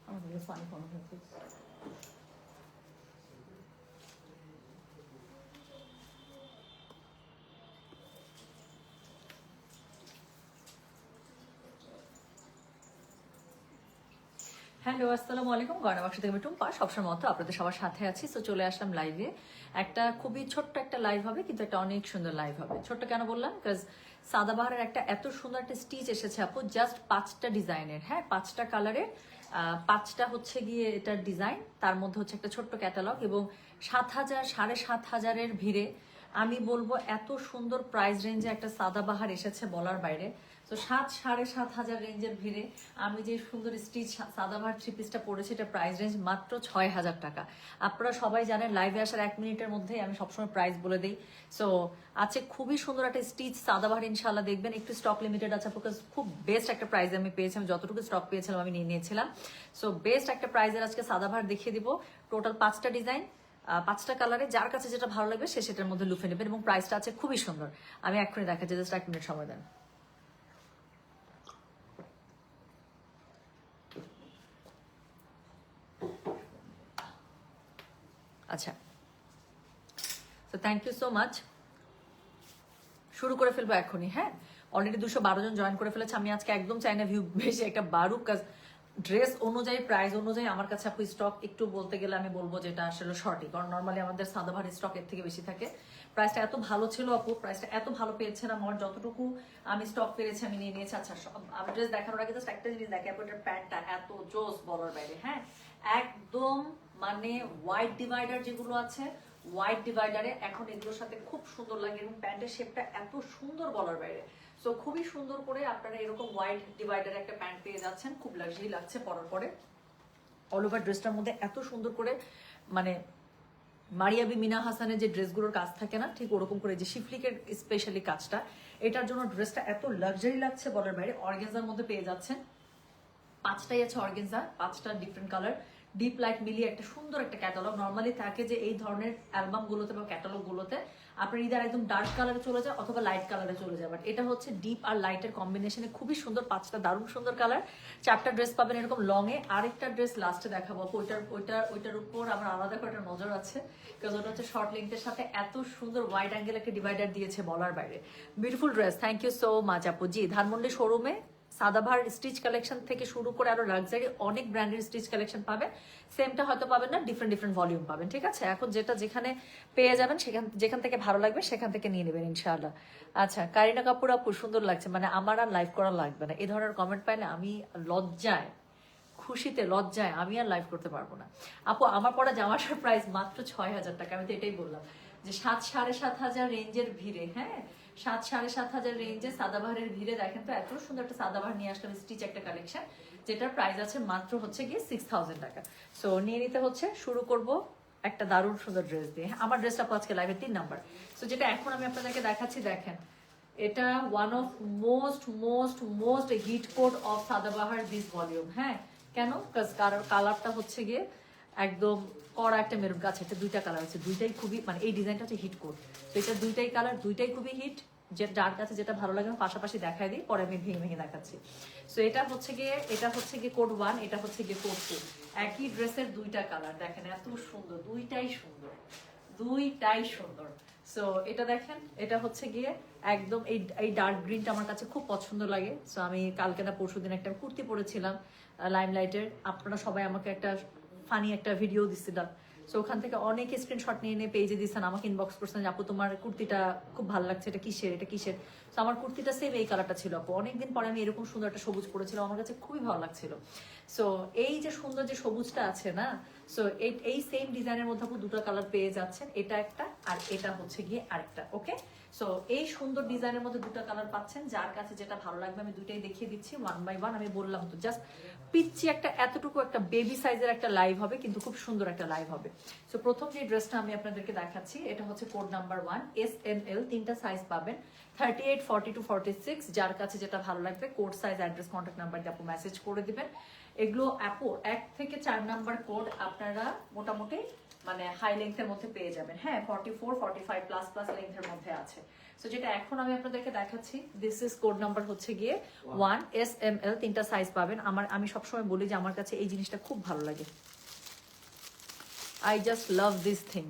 আমাদের পানি কম হয়েছে। হ্যালো, আসসালামু আলাইকুম। গয়না বাক্স থেকে আমি টুম্পা, সবসময় মতো আপনাদের সবার সাথে আছি। তো চলে আসলাম লাইভে। একটা খুবই ছোট্ট একটা লাইভ হবে, কিন্তু একটা অনেক সুন্দর লাইভ হবে। ছোট্ট কেন বললাম? বিকজ সাদাবাহারের একটা এত সুন্দর একটা স্টিচ এসেছে আপু, জাস্ট 5টা ডিজাইনের, হ্যাঁ 5টা কালারের, 5টা হচ্ছে গিয়ে এটার ডিজাইন, তার মধ্যে হচ্ছে একটা ছোট্ট ক্যাটালগ, এবং 7,000 7,500-এর ভিড়ে আমি বলবো এত সুন্দর প্রাইস রেঞ্জে একটা সাদাবাহার এসেছে বলার বাইরে। তো 7,000 রেঞ্জের ভিড়ে আমি যে সুন্দর স্টিচ সাদাবাহার থ্রি পিসটা পরেছি, এটা প্রাইস রেঞ্জ মাত্র 6,000 টাকা। আপনারা সবাই জানেন লাইভে আসার 1 মিনিটের মধ্যেই আমি সবসময় প্রাইস বলে দিই। সো আছে খুবই সুন্দর একটা স্টিচ সাদাবাহার, ইনশাল্লাহ দেখবেন। একটু স্টক লিমিটেড আছে, বিকজ খুব বেস্ট একটা প্রাইস আমি পেয়েছি। আমি যতটুকু স্টক পেয়েছিলাম আমি নিয়ে নিয়েছিলাম। সো বেস্ট একটা প্রাইসের আজকে সাদাবাহার দেখিয়ে দিব। টোটাল 5টা ডিজাইন, 5টা কালারে, যার কাছে যেটা ভালো লাগবে সে সেটার মধ্যে লুফে নেবেন, এবং প্রাইসটা আছে খুবই সুন্দর। আমি এক্ষুনি দেখাচ্ছি, জাস্ট 1 মিনিট সময় দেন। আচ্ছা, তো থ্যাংক ইউ সো মাচ। শুরু করে ফেলবো এখনই, হ্যাঁ। অলরেডি 212 জন জয়েন করে ফেলেছে। আমি আজকে একদম চাই না ভিউ বেশি একটা বাড়ুক, কাজ ড্রেস অনুযায়ী প্রাইস অনুযায়ী আমার কাছে আপু স্টক একটু বলতে গেলে আমি বলবো যেটা আসলে শর্টই, কারণ নর্মালি আমাদের সাদাবাহার স্টক এর থেকে বেশি থাকে। প্রাইসটা এত ভালো ছিল আপু, প্রাইসটা এত ভালো পেয়েছিলাম, আমার যতটুকু আমি স্টক পেরেছি আমি নিয়ে নিয়েছি। আচ্ছা, আমি ড্রেস দেখানোর আগে জাস্ট একটা জিনিস দেখে, আপু এটার প্যান্টটা এত জোস বলার বাইরে, হ্যাঁ একদম। মানে হোয়াইট ডিভাইডার যেগুলো আছে, হোয়াইট ডিভাইডারে এখন এগুলোর সাথে খুব সুন্দর লাগে, এবং প্যান্টের শেপটা এত সুন্দর বলার বাইরে। সো খুবই সুন্দর করে আপনারা এরকম হোয়াইট ডিভাইডারে একটা প্যান্ট পেয়ে যাচ্ছেন, খুব লাক্সারি লাগছে পরার পরে। অল ওভার ড্রেসটার মধ্যে এত সুন্দর করে, মানে মারিয়াবি মিনা হাসানের যে ড্রেসগুলোর কাজ থাকে না, ঠিক ওরকম করে যে শিফলিকের স্পেশালি কাজটা, এটার জন্য ড্রেসটা এত লাক্সারি লাগছে বলার বাইরে। অর্গেনজার মধ্যে পেয়ে যাচ্ছেন, 5টাই আছে অর্গেনজা, 5টা ডিফারেন্ট কালার, ডিপ লাইট মিলিয়ে একটা সুন্দর একটা ক্যাটালগ। নর্মালি থাকে যে এই ধরনের অ্যালবাম গুলোতে বা ক্যাটালগ গুলোতে আপনার ইদার একদম ডার্ক কালারে চলে যায় অথবা লাইট কালারে চলে যায়, বাট এটা হচ্ছে ডিপ আর লাইটের কম্বিনেশনে খুবই সুন্দর। 5টা দারুণ সুন্দর কালার, 4টা ড্রেস পাবেন এরকম লং এ। আরেকটা ড্রেস লাস্টে দেখাবো, ওইটার উপর আমার আলাদা করে একটা নজর আছে, কারণ ওটা হচ্ছে শর্ট লেন্থের সাথে এত সুন্দর ওয়াইড অ্যাঙ্গেল একটা ডিভাইডার দিয়েছে বলার বাইরে। Beautiful dress, thank you so much আপু। জি, ধানমন্ডি শোরুমে সাদাবাহার স্টিচ কালেকশন থেকে শুরু করে আরো লাক্সারি অনেক ব্র্যান্ডের স্টিচ কালেকশন পাবেন। সেমটা হয়তো পাবেন না, ডিফারেন্ট ডিফারেন্ট ভলিউম পাবেন, ঠিক আছে। এখন যেটা যেখানে পেয়ে যাবেন যেখান থেকে ভালো লাগবে সেখান থেকে নিয়ে নেবেন ইনশাআল্লাহ। আচ্ছা, কারিনা কাপুর আপু সুন্দর লাগছে, মানে আমার আর লাইভ করা লাগবে না। এই ধরনের কমেন্ট পাইলে আমি লজ্জায়, খুশিতে লজ্জায় আমি আর লাইভ করতে পারবো না। আপু আমার পরা জামাটার প্রাইস মাত্র 6,000 টাকা। আমি তো এটাই বললাম যে 7,500 রেঞ্জের ভিড়ে, হ্যাঁ 7,500 রেঞ্জে সাদাবাহারের ভিড়ে দেখেন তো এত সুন্দর একটা সাদাবাহার নিয়ে আসলাম, স্টিচ একটা কালেকশন, যেটার প্রাইস আছে মাত্র হচ্ছে গিয়ে 6,000 টাকা। সো নিয়ে নিতে হচ্ছে। শুরু করব একটা দারুণ সুন্দর ড্রেস দিয়ে। আমার ড্রেসটা আজকে লাইভের 3 নাম্বার। সো যেটা এখন আমি আপনাদেরকে দেখাচ্ছি, দেখেন এটা one of most most most hit code of Sadabahar this volume. হ্যাঁ কেন? কালারটা হচ্ছে গিয়ে একদম কড়া একটা মেরুন গাছ, একটা 2টা কালার আছে, দুইটাই খুবই, মানে এই ডিজাইনটা হচ্ছে হিট কোড। তো এটা 2টাই কালার, 2টাই খুবই হিট। যার কাছে যেটা ভালো লাগে পাশাপাশি দেখাই দিই, পরে আমি ভেঙে ভেঙে দেখাচ্ছি। সো এটা হচ্ছে গিয়ে কোড 1, এটা হচ্ছে গিয়ে কোড 2। একই ড্রেসের 2টা কালার, দেখেন এত সুন্দর, দুইটাই সুন্দর, দুইটাই সুন্দর। সো এটা দেখেন, এটা হচ্ছে গিয়ে একদম এই ডার্ক গ্রিনটা আমার কাছে খুব পছন্দ লাগে। সো আমি কালকে না পরশুদিন একটা কুর্তি পরেছিলাম লাইমলাইটের, আপনারা সবাই আমাকে একটা ফানি একটা ভিডিও দিচ্ছিলাম। সো ওখান থেকে অনেকে স্ক্রিনশট নিয়ে নিয়ে পেজে দিচ্ছেন, আমাকে ইনবক্স করছেন যে আপু তোমার কুর্তিটা খুব ভালো লাগছে, এটা কিসের, এটা কিসের। তো আমার কুর্তিটা সেম এই কালারটা ছিল আপু। অনেকদিন পরে আমি এরকম সুন্দর একটা সবুজ পরেছিলাম, আমার কাছে খুবই ভালো লাগছিল। সো এই যে সুন্দর যে সবুজটা আছে না, সো এই সেম ডিজাইনের মধ্যে আপু 2টা কালার পেয়ে যাচ্ছেন, এটা একটা আর এটা হচ্ছে গিয়ে আরেকটা। ওকে, সো এই সুন্দর ডিজাইনের মধ্যে 2টা কালার পাচ্ছেন, যার কাছে যেটা ভালো লাগবে আমি 2টাই দেখিয়ে দিচ্ছি 1 বাই 1। আমি বললাম তো জাস্ট পিচ্ছি একটা এতটুকু একটা বেবি সাইজের একটা লাইভ হবে, কিন্তু খুব সুন্দর একটা লাইভ হবে। সো প্রথম যে ড্রেসটা আমি আপনাদেরকে দেখাচ্ছি, এটা হচ্ছে কোড নাম্বার 1, SML, 3টা সাইজ পাবেন, 38, 40 to 46। যার কাছে যেটা ভালো লাগবে code size, address, contact number দিয়ে আপু মেসেজ করে দিবেন। এগুলো আপু 1 থেকে 4 নাম্বার কোড আপনারা মোটামুটি মানে হাই লেন্থের মধ্যে পেয়ে যাবেন। হ্যাঁ 44 45 প্লাস প্লাস লেন্থের মধ্যে আছে। সো যেটা এখন আমি আপনাদেরকে দেখাচ্ছি, দিস ইজ কোড নাম্বার হচ্ছে গিয়ে 1 SML, 3টা সাইজ পাবেন। আমি সবসময় বলি যে আমার কাছে এই জিনিসটা খুব ভালো লাগে, I just love this thing.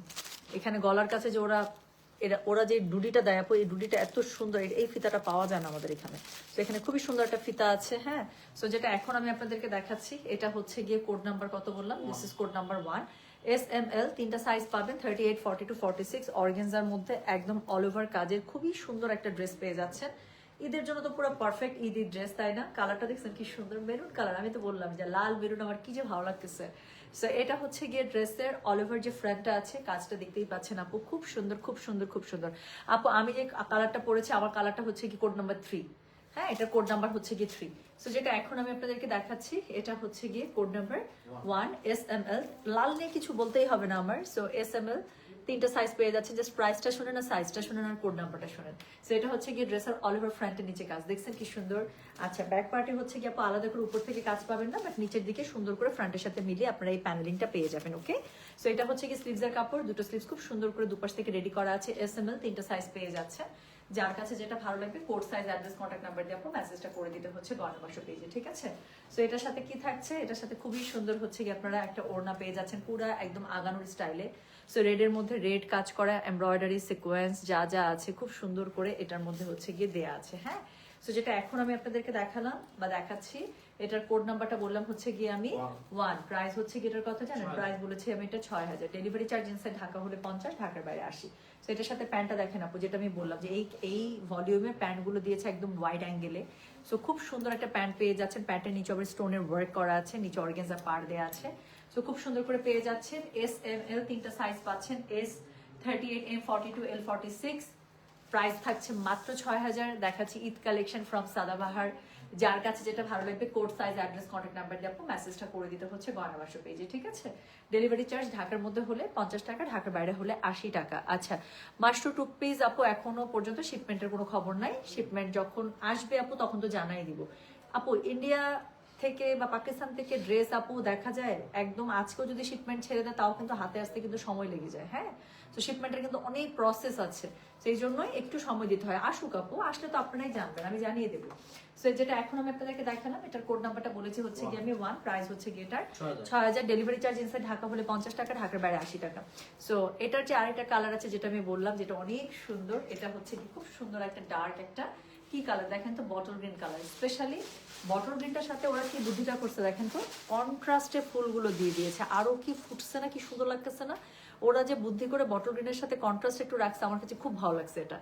এখানে গলার কাছে যে ওরা যে ডুডিটা দেয় আপু, এই ডুডিটা এত সুন্দর, এই ফিতাটা পাওয়া যায় না আমাদের এখানে। তো এখানে খুবই সুন্দর একটা ফিতা আছে। হ্যাঁ সো যেটা এখন আমি আপনাদেরকে দেখাচ্ছি, এটা হচ্ছে গিয়ে কোড নাম্বার কত বললাম, this is code number 1 SML, 3টা সাইজ পাবেন 38 42 46। অর্গানজার মধ্যে একদম অল ওভার কাজের খুবই সুন্দর একটা ড্রেস পেয়ে যাচ্ছেন। ঈদের জন্য তো পুরো পারফেক্ট ঈদের ড্রেস, তাই না? কালারটা দেখছেন কি সুন্দর, মেরুন কালার। আমি তো বললাম যে লাল মেরুন আমার কি যে ভালো লাগতেছে। সো এটা হচ্ছে গিয়ে ড্রেসের অল ওভার যে ফ্রন্টটা আছে, কাজটা দেখতেই পাচ্ছেন আপু, খুব সুন্দর খুব সুন্দর খুব সুন্দর। আপু আমি যে কালারটা পরেছি, আমার কালারটা হচ্ছে কি কোড নাম্বার 3। হ্যাঁ এটা কোড নাম্বার হচ্ছে গিয়ে 3। সো যেটা এখন আমি আপনাদেরকে দেখাচ্ছি, এটা হচ্ছে গিয়ে কোড নাম্বার 1 SML। লাল নিয়ে কিছু বলতেই হবে না আমার। সো SML, 3টা সাইজ পেয়ে যাচ্ছে। জাস্ট প্রাইসটা শুনেন না, সাইজটা শুনেন আর কোড নাম্বারটা শুনেন। সো এটা হচ্ছে গিয়ে ড্রেসের অল ওভার ফ্রন্টের নিচে কাজ দেখছেন কি সুন্দর। আচ্ছা ব্যাক পার্টে হচ্ছে গিয়ে আপু আলাদা করে উপর থেকে কাজ পাবেন না, বাট নিচের দিকে সুন্দর করে ফ্রন্টের সাথে মিলিয়ে আপনারা এই প্যানেলিংটা পেয়ে যাবেন। ওকে সো এটা হচ্ছে গিয়ে স্লিভসের কাপড়, দুটো স্লিভস খুব সুন্দর করে দুপাশ থেকে রেডি করা আছে। SML, 3টা সাইজ পেয়ে যাচ্ছে। যার কাছে যেটা ভালো লাগবে code size address contact number দিয়ে আপু মেসেজটা করে দিতে হচ্ছে গণবাস পেজে, ঠিক আছে? সো এটার সাথে কি থাকছে, এটার সাথে খুবই সুন্দর হচ্ছে কি আপনারা একটা ওড়না পেয়ে যাচ্ছেন পুরো একদম আগানোর স্টাইলে। সো রেডের মধ্যে রেড কাজ করা এমব্রয়ডারি সিকোয়েন্স যা যা আছে খুব সুন্দর করে এটার মধ্যে হচ্ছে গিয়ে দেয়া আছে। হ্যাঁ সো যেটা এখন আমি আপনাদেরকে দেখালাম বা দেখাচ্ছি, এটার কোড নাম্বারটা বললাম হচ্ছে গিয়ে আমি 1। প্রাইস হচ্ছে গিয়ে এটার কথা জানেন, প্রাইস বলেছি আমি এটা 6000। ডেলিভারি চার্জ ইনসাইড ঢাকা হলে 50, ঢাকার বাইরে 80। তো এটার সাথে প্যান্টটা দেখেন আপু, যেটা আমি বললাম যে এই ভলিউমের প্যান্টগুলো দিয়েছে একদম ওয়াইড অ্যাঙ্গেলে। সো খুব সুন্দর একটা প্যান্ট পেয়ে যাচ্ছেন। প্যান্টের নিচে আবার স্টোনের ওয়ার্ক করা আছে, নিচে অর্গানজা পার দেওয়া আছে। সো খুব সুন্দর করে পেয়ে যাচ্ছেন। SML, 3টা সাইজ পাচ্ছেন, S38 M42 L46। প্রাইস থাকছে মাত্র 6000। দেখাচ্ছি ঈদ কালেকশন ফ্রম সাদাবাহার। যার কাছে যেটা ভালো লাগবে code size address contact number দিয়ে আপু মেসেজটা করে দিতে হচ্ছে গয়নাবাস পেজে, ঠিক আছে? ডেলিভারি চার্জ ঢাকার মধ্যে হলে 50 টাকা, ঢাকার বাইরে হলে 80 টাকা। আচ্ছা মাস্টু টু পিস আপু এখনো পর্যন্ত শিপমেন্টের কোনো খবর নাই। শিপমেন্ট যখন আসবে আপু তখন তো জানাই দিব। আপু ইন্ডিয়া থেকে বা পাকিস্তান থেকে ড্রেস আপু দেখা যায় একদম আজকেও যদি শিপমেন্ট ছেড়ে দেয় তাও কিন্তু হাতে আসতে কিন্তু সময় লেগে যায়। হ্যাঁ তো শিপমেন্টের কিন্তু অনেক প্রসেস আছে, সেই জন্যই একটু সময় দিতে হয়। আসুক আপু, আসলে তো আপনারাই জানবেন, আমি জানিয়ে দেবো। সো যেটা এখন আমি আপনাদেরকে দেখালাম, এটার কোড নাম্বারটা বলেছি হচ্ছে গিয়ে আমি 1। প্রাইস হচ্ছে গিয়ে এটার 6000। ডেলিভারি চার্জ ইনসাইড ঢাকা হলে 50 টাকা, ঢাকার বাইরে 80 টাকা। সো এটার যে আরেকটা কালার আছে যেটা আমি বললাম যেটা অনেক সুন্দর, এটা হচ্ছে কি খুব সুন্দর একটা ডার্ক একটা কি কালার দেখেন তো, bottle green colour. Specially bottle গ্রিনটার সাথে ওরা কি বুদ্ধিটা করছে দেখেন তো, কন্ট্রাস্টে ফুলগুলো দিয়ে দিয়েছে। আরো কি ফুটছে না, কি সুন্দর লাগতেছে না? ওরা যে বুদ্ধি করে বটল গ্রিনের সাথে কন্ট্রাস্ট একটু রাখছে, আমার কাছে খুব ভালো লাগছে এটা।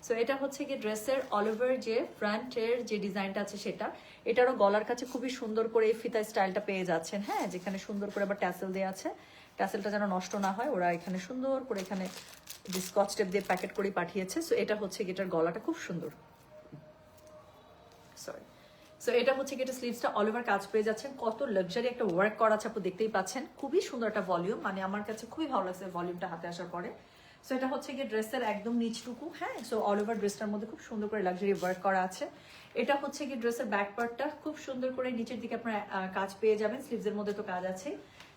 সো এটা হচ্ছে কি ড্রেসের অল ওভার যে ফ্রন্টের যে ডিজাইনটা আছে সেটা। এটারও গলার কাছে খুবই সুন্দর করে এই ফিতা স্টাইলটা পেয়ে যাচ্ছেন। হ্যাঁ যেখানে সুন্দর করে আবার ট্যাসেল দেওয়া আছে, ট্যাসেলটা যেন নষ্ট না হয়, ওরা এখানে সুন্দর করে এখানে স্কচ টেপ দিয়ে প্যাকেট করে পাঠিয়েছে। সো এটা হচ্ছে কি এটার গলাটা খুব সুন্দর। সরি সো এটা হচ্ছে কি এটা স্লিভসটা অল ওভার কাজ পেয়ে যাচ্ছেন। কত লাক্সারি একটা ওয়ার্ক করা আছে আপু, দেখতেই পাচ্ছেন। খুবই সুন্দর একটা ভলিউম, মানে আমার কাছে খুবই ভালো লাগছে ভলিউমটা হাতে আসার পরে। সো এটা হচ্ছে গিয়ে ড্রেসের একদম নিচটুকু। হ্যাঁ সো অল ওভার ড্রেসটার মধ্যে খুব সুন্দর করে লাক্সারি ওয়ার্ক করা আছে। এটা হচ্ছে কি ড্রেসের ব্যাক পার্টটা খুব সুন্দর করে নিচের দিকে আপনার কাজ পেয়ে যাবেন। স্লিভসের মধ্যে তো কাজ আছে,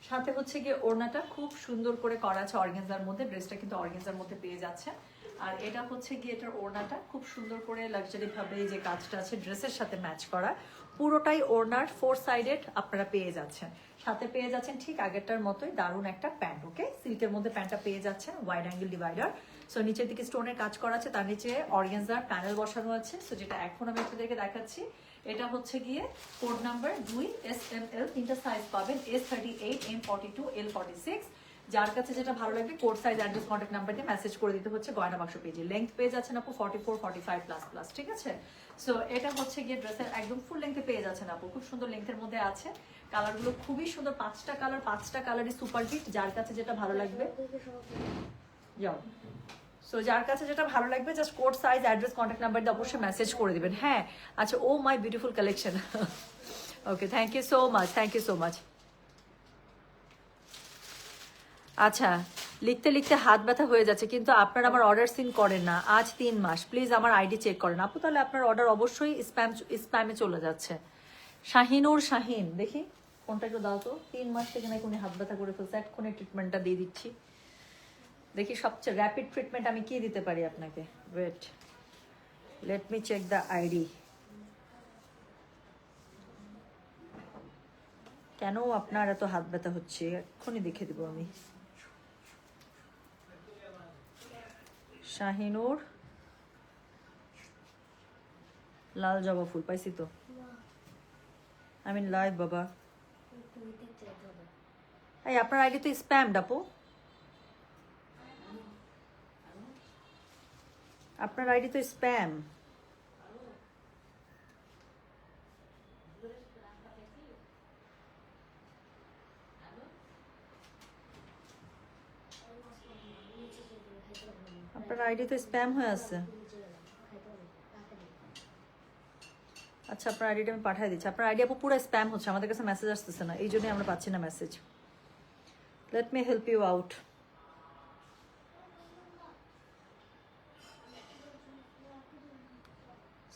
সাথে হচ্ছে গিয়ে ওড়নাটা খুব সুন্দর করে করা আছে অর্গানজার মধ্যে। ড্রেসটা কিন্তু অর্গানজার মধ্যে পেয়ে যাচ্ছে। আর এটা হচ্ছে গিয়ে এটার ওড়নাটা খুব সুন্দর করে লাক্সারি ভাবে যে কাজটা আছে ড্রেসের সাথে ম্যাচ করা, পুরোটাই ওড়নার 4 সাইডেড আপনারা পেয়ে যাচ্ছেন। সাথে পেয়ে যাচ্ছেন ঠিক আগেরটার মতোই দারুণ একটা প্যান্ট। ওকে সিল্কের মধ্যে প্যান্টটা পেয়ে যাচ্ছেন, ওয়াইড অ্যাঙ্গেল ডিভাইডার। সো নিচের দিকে স্টোনের কাজ করা আছে, তার নিচে অর্গানজার প্যানেল বসানো আছে। সো যেটা এখন আমি আপনাদেরকে দেখাচ্ছি, এটা হচ্ছে গিয়ে কোড নাম্বার 2 SML, 3টা সাইজ পাবেন, S38 M42 L46। যার কাছে যেটা ভালো লাগবে code size address contact number দিয়ে মেসেজ করে দিতে হচ্ছে গয়না বাক্স পেজে। লেন্থ পেয়ে যাচ্ছেন আপু 44 45 প্লাস প্লাস, ঠিক আছে? সো এটা হচ্ছে গিয়ে ড্রেসের একদম ফুল লেন্থে পেয়ে যাচ্ছেন আপু, খুব সুন্দর লেন্থের মধ্যে আছে। কালারগুলো খুবই সুন্দর, 5টা কালার, 5টা কালারই সুপার হিট। যার কাছে যেটা ভালো লাগবে যাও। সো যার কাছে যেটা ভালো লাগবে just code size address contact number দিয়ে অবশ্যই মেসেজ করে দিবেন। হ্যাঁ আচ্ছা, oh my beautiful collection. Okay thank you so much, thank you so much. আচ্ছা লিখতে লিখতে হাত ব্যথা হয়ে যাচ্ছে, কিন্তু আপনার আমার অর্ডার সিন করেন না আজ 3 মাস। প্লিজ আমার আইডি চেক করেন আপু, তাহলে আপনার অর্ডার অবশ্যই স্প্যামে চলে যাচ্ছে। শাহিনুর শাহিন দেখি ফোনটা একটু দাও তো। 3 মাস থেকে নাকি উনি হাত ব্যথা করে ফেলছে, এক্ষুনি ট্রিটমেন্টটা দিয়ে দিচ্ছি। দেখি সবচেয়ে র্যাপিড ট্রিটমেন্ট আমি কি দিতে পারি আপনাকে। Wait, let me check the ID. কেন আপনার এত হাত ব্যথা হচ্ছে এক্ষুনি দেখে দিব আমি। শাহিনুর লাল জবা ফুল পাইছি তো, আমি লাইভ বাবা। এই আপনার আইডি তো স্প্যাম আপু, আপনার আইডি তো স্প্যাম। আপনার আইডি তো স্প্যাম হয়ে আছে। আচ্ছা আপনার আইডিটা আমি পাঠিয়ে দিচ্ছি। আপনার আইডি আপু পুরো স্প্যাম হচ্ছে, আমাদের কাছে মেসেজ আসতেছে না, এই জন্যই আমরা পাচ্ছি না message. Let me help you out.